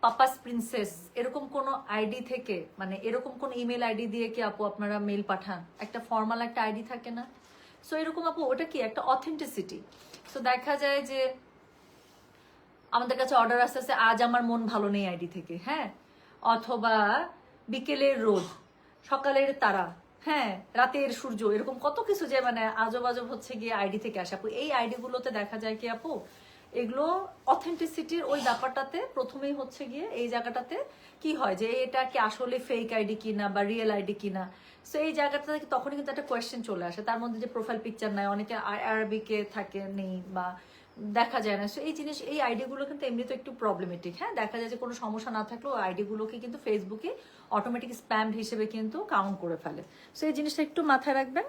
পাপাস প্রিন্সেস, এরকম কোনো আইডি থেকে, মানে এরকম কোন ইমেল আইডি দিয়ে কি আপু আপনারা মেল পাঠান? একটা ফর্মাল একটা আইডি থাকে না? সো এরকম আপু ওটা কি একটা অথেন্টিসিটি। সো দেখা যায় যে আমাদের কাছে অর্ডার আসতে আসতে আজ আমার মন ভালো নেই আইডি থেকে, হ্যাঁ, অথবা বিকেলের রোদ, সকালের তারা, হ্যাঁ রাতের সূর্য, এরকম কত কিছু যে মানে আজব আজব হচ্ছে গিয়ে আইডি থেকে আসে আপু। এই আইডি গুলোতে দেখা যায় কি আপু, এগুলো অথেন্টিসিটির ওই ব্যাপারটাতে প্রথমেই হচ্ছে গিয়ে এই জায়গাটাতে কি হয় যে এটা কি আসলে ফেক আইডি কিনা বা রিয়েল আইডি কিনা। সো এই জায়গাটাতে তখনই কিন্তু একটা কোয়েশ্চেন চলে আসে, তার মধ্যে যে প্রোফাইল পিকচার নাই, অনেকে আরবিকে থাকে নেই বা দেখা যায় না। সো এই জিনিস, এই আইডিগুলো কিন্তু এমনিতে একটু প্রবলেমেটিক, হ্যাঁ দেখা যায় যে কোনো সমস্যা না থাকলেও আইডিগুলোকে কিন্তু ফেসবুকে অটোমেটিক স্প্যাম হিসেবে কিন্তু কাউন্ট করে ফেলে। সো এই জিনিসটা একটু মাথায় রাখবেন,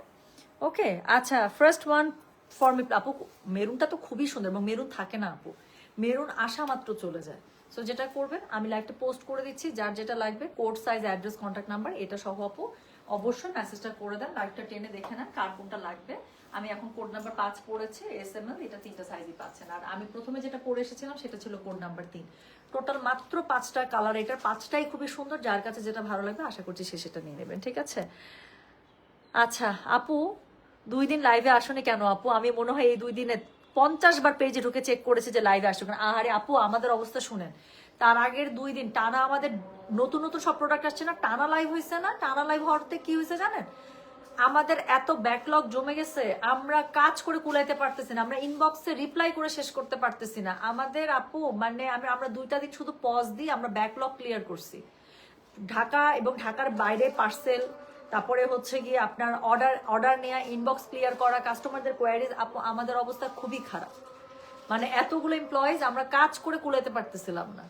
ওকে। আচ্ছা ফার্স্ট ওয়ান ফর মি আপু, মেরুনটা তো খুবই সুন্দর এবং মেরুন থাকে না আপু, মেরুন আসা মাত্র চলে যায়। সো যেটা করবেন, আমি লাইভটা পোস্ট করে দিচ্ছি, যার যেটা লাগবে code size, address, contact number এটা সহ আপু অবশ্যই মেসেজটা করে দেন, লাইভটা টেনে দেখে নেন কার কোনটা লাগবে। আমি এখন কোড নাম্বার 5 পড়েছে, SML এটা 3টা সাইজই পাচ্ছেন, আর আমি প্রথমে যেটা পরে এসেছিলাম সেটা ছিল কোড নাম্বার 3। টোটাল মাত্র 5টা কালার, এটার 5টাই খুবই সুন্দর, যার কাছে যেটা ভালো লাগবে আশা করছি সে সেটা নিয়ে নেবেন, ঠিক আছে। আচ্ছা আপু 2 দিন লাইভে আসুনি কেন আপু? আমি মনে হয় এই 2 দিনে 50 বার পেজে ঢুকে চেক করেছে যে লাইভে আসবে কেন। আহারে আপু আমাদের অবস্থা শুনেন, তার আগের 2 দিন টানা আমাদের নতুন নতুন সব প্রোডাক্ট আসছে না, টানা লাইভ হয়েছে না, টানা লাইভ হওয়াতে কি হয়েছে জানেন, আমাদের এত ব্যাকলগ জমে গেছে, আমরা কাজ করে কুলাইতে পারতেছি না, আমরা ইনবক্সে রিপ্লাই করে শেষ করতে পারতেছি না আমাদের আপু, মানে আমরা 2টা দিন শুধু পজ দিয়ে আমরা ব্যাকলগ ক্লিয়ার করছি। ঢাকা এবং ঢাকার বাইরে পার্সেল, তারপরে হচ্ছে গিয়ে আপনার অর্ডার নেওয়া, ইনবক্স ক্লিয়ার করা, কাস্টমারদের কোয়ারিজ, আপু আমাদের অবস্থা খুবই খারাপ, মানে এতগুলো এমপ্লয়িজ আমরা কাজ করে কুলাইতে পারতেছিলাম না।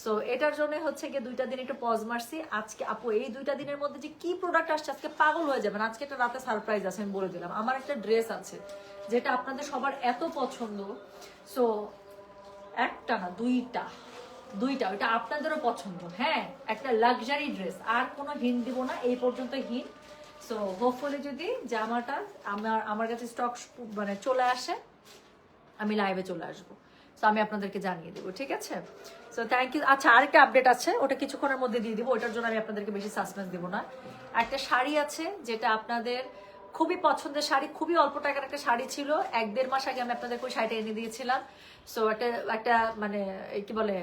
সো এটার জন্য হচ্ছে গিয়ে 2টা দিন একটু পজ মারছি। আজকে আপু এই 2টা দিনের মধ্যে যে কি প্রোডাক্ট আসছে আজকে পাগল হয়ে যাবেন। আজকে একটা রাতে সারপ্রাইজ আছে, আমি বলে দিলাম। আমার একটা ড্রেস আছে যেটা আপনাদের সবার এত পছন্দ, সো একটা না দুইটা ওইটা আপনাদেরও পছন্দ, হ্যাঁ একটা লাক্সারি ড্রেস, আর কোনো হিন্ট দিব না এই পর্যন্ত হিন্ট। সো হোপফুলি যদি জামাটা আমার কাছে স্টক মানে চলে আসে, আমি লাইভে চলে আসবো, সো আমি আপনাদেরকে জানিয়ে দেবো, ঠিক আছে। So thank you. আচ্ছা আরেকটা আপডেট আছে, ওটা কিছুক্ষণের মধ্যে দিয়ে দিব, ওটার জন্য আমি আপনাদেরকে বেশি সাসপেন্স দিব না। একটা শাড়ি আছে যেটা আপনাদের খুবই পছন্দের শাড়ি, খুবই অল্প টাকার একটা শাড়ি ছিল, 1-1.5 মাস আগে আমি আপনাদেরকে ওই শাড়িটা এনে দিয়েছিলাম। সো একটা মানে কি বলে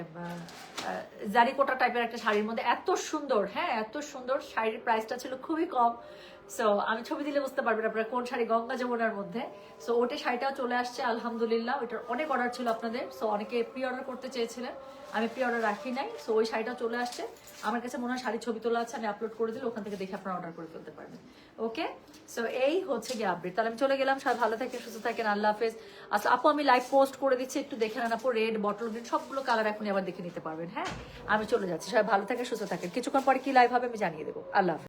জারিকোটা টাইপের একটা শাড়ির মধ্যে এত সুন্দর, হ্যাঁ এত সুন্দর, শাড়ির প্রাইসটা ছিল খুবই কম। সো আমি ছবি দিলে বুঝতে পারবেন আপনারা কোন শাড়ি, গঙ্গা যমুনার মধ্যে। সো ওটা শাড়িটাও চলে আসছে আলহামদুলিল্লাহ, ওইটার অনেক অর্ডার ছিল আপনাদের, সো অনেকে প্রি অর্ডার করতে চেয়েছিলেন, আমি প্রি অর্ডার রাখি নাই। সো ওই শাড়িটাও চলে আসছে, আমার কাছে মনে হয় শাড়ির ছবি তোলা আছে, আমি আপলোড করে দিলে ওখান থেকে দেখে আপনারা অর্ডার করে ফেলতে পারবেন, ওকে। সো এই হচ্ছে গিয়ে আপডেট, তাহলে আমি চলে গেলাম, সবাই ভালো থাকেন, সুস্থ থাকেন, আল্লাহ হাফেজ। আচ্ছা আপু আমি লাইভ পোস্ট করে দিচ্ছি, একটু দেখে নেন আপু, রেড, বটল গ্রিন সবগুলো কালার এখনই আবার দেখে নিতে পারবেন, হ্যাঁ আমি চলে যাচ্ছি, সবাই ভালো থাকেন, সুস্থ থাকেন, কিছুক্ষণ পরে কি লাইভ হবে আমি জানিয়ে দেবো, আল্লাহ হাফেজ।